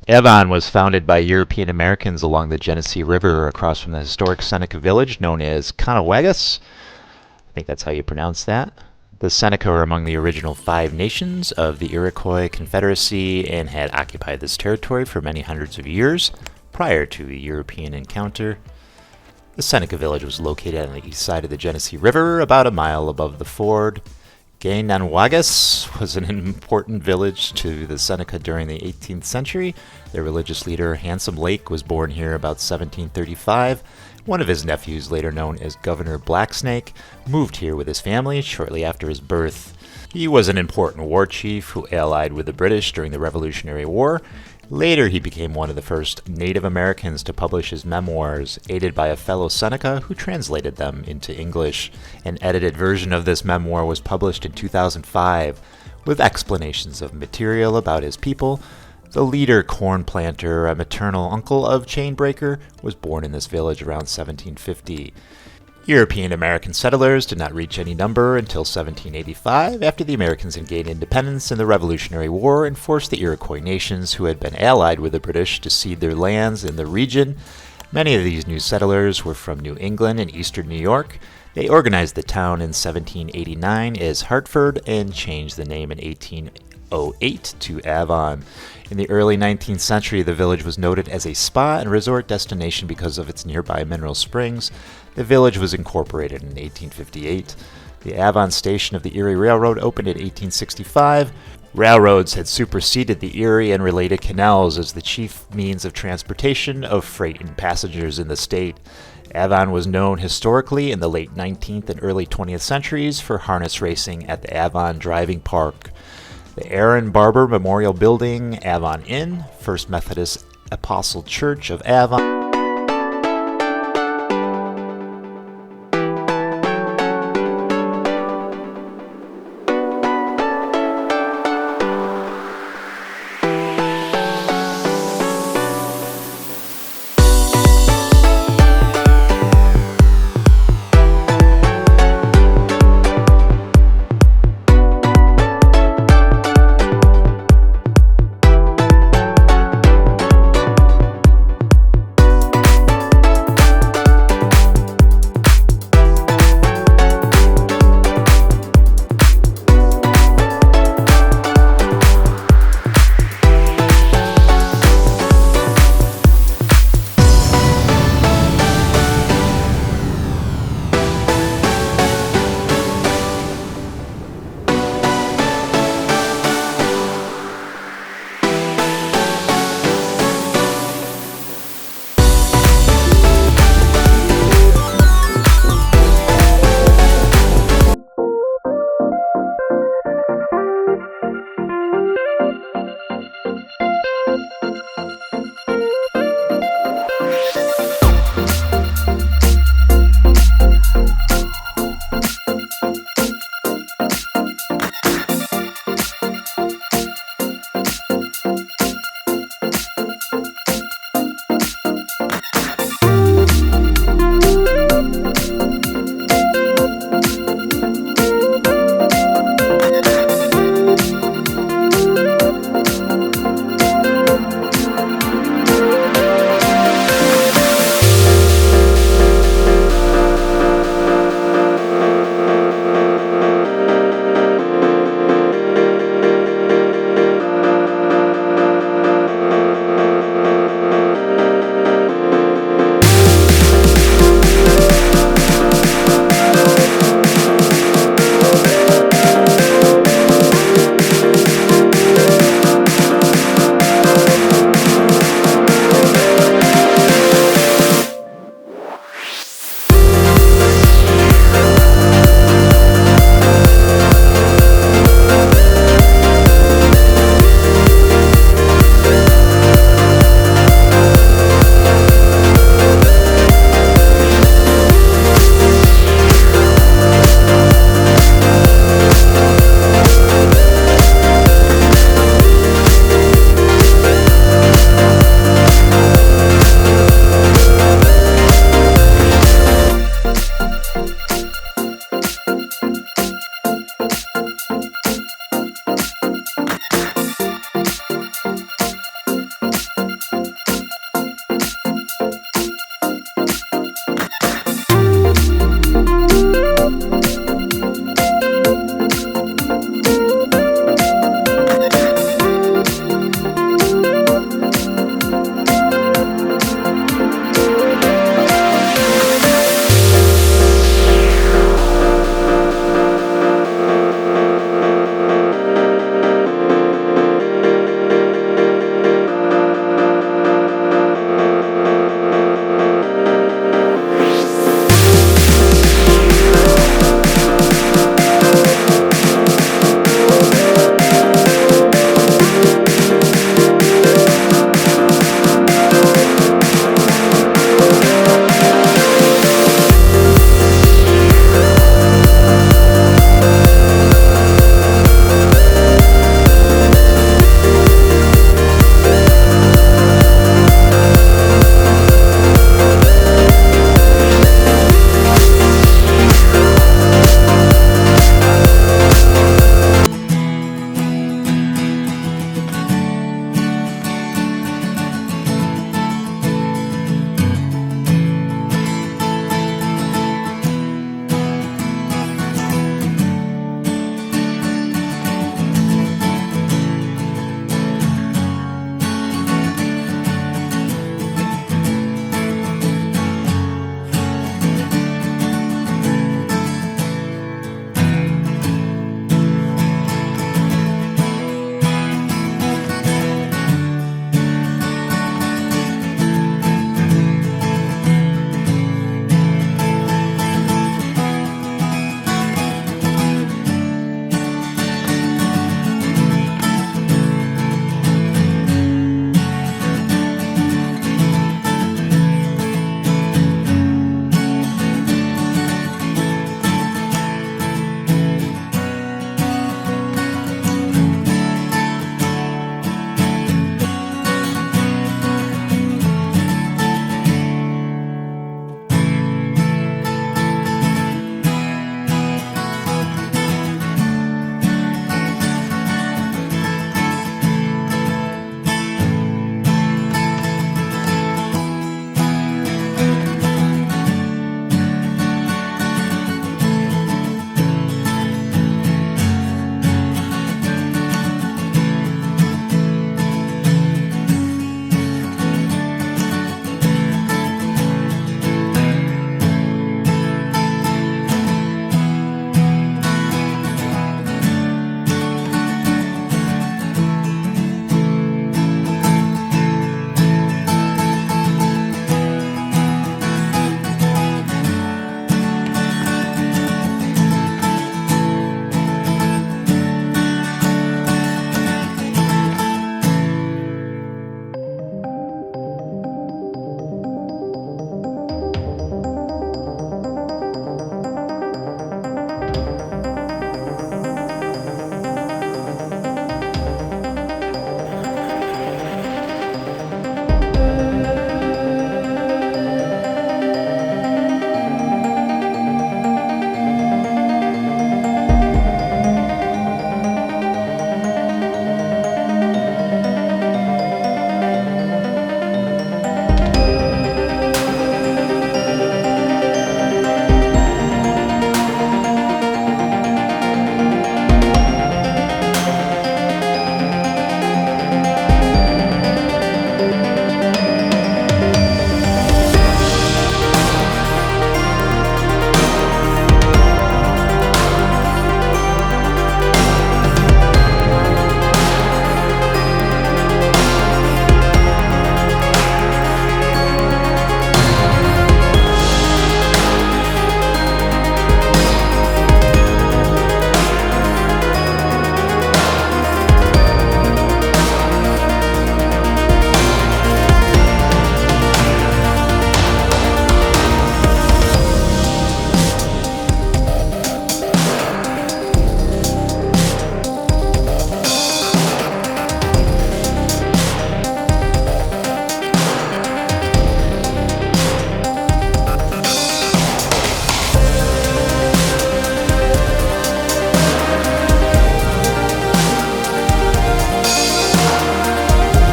Avon was founded by European Americans along the Genesee River across from the historic Seneca village known as Canals. I think that's how you pronounce that. The Seneca were among the original 5 nations of the Iroquois Confederacy and had occupied this territory for many hundreds of years prior to the European encounter. The Seneca village was located on the east side of the Genesee River, about a mile above the ford. Canals was an important village to the Seneca during the 18th century. Their religious leader, Handsome Lake, was born here about 1735. One of his nephews, later known as Governor Blacksnake, moved here with his family shortly after his birth. He was an important war chief who allied with the British during the Revolutionary War. Later, he became one of the first Native Americans to publish his memoirs, aided by a fellow Seneca who translated them into English. An edited version of this memoir was published in 2005, with explanations of material about his people. The leader corn planter, a maternal uncle of Chainbreaker, was born in this village around 1750. European American settlers did not reach any number until 1785, after the Americans had gained independence in the Revolutionary War and forced the Iroquois nations, who had been allied with the British, to cede their lands in the region. Many of these new settlers were from New England and eastern New York. They organized the town in 1789 as Hartford and changed the name in 1808 to Avon. In the early 19th century, the village was noted as a spa and resort destination because of its nearby mineral springs. The village was incorporated in 1858. The Avon station of the Erie Railroad opened in 1865. Railroads had superseded the Erie and related canals as the chief means of transportation of freight and passengers in the state. Avon was known historically in the late 19th and early 20th centuries for harness racing at the Avon Driving Park. The Aaron Barber Memorial Building, Avon Inn, First Methodist Apostle Church of Avon.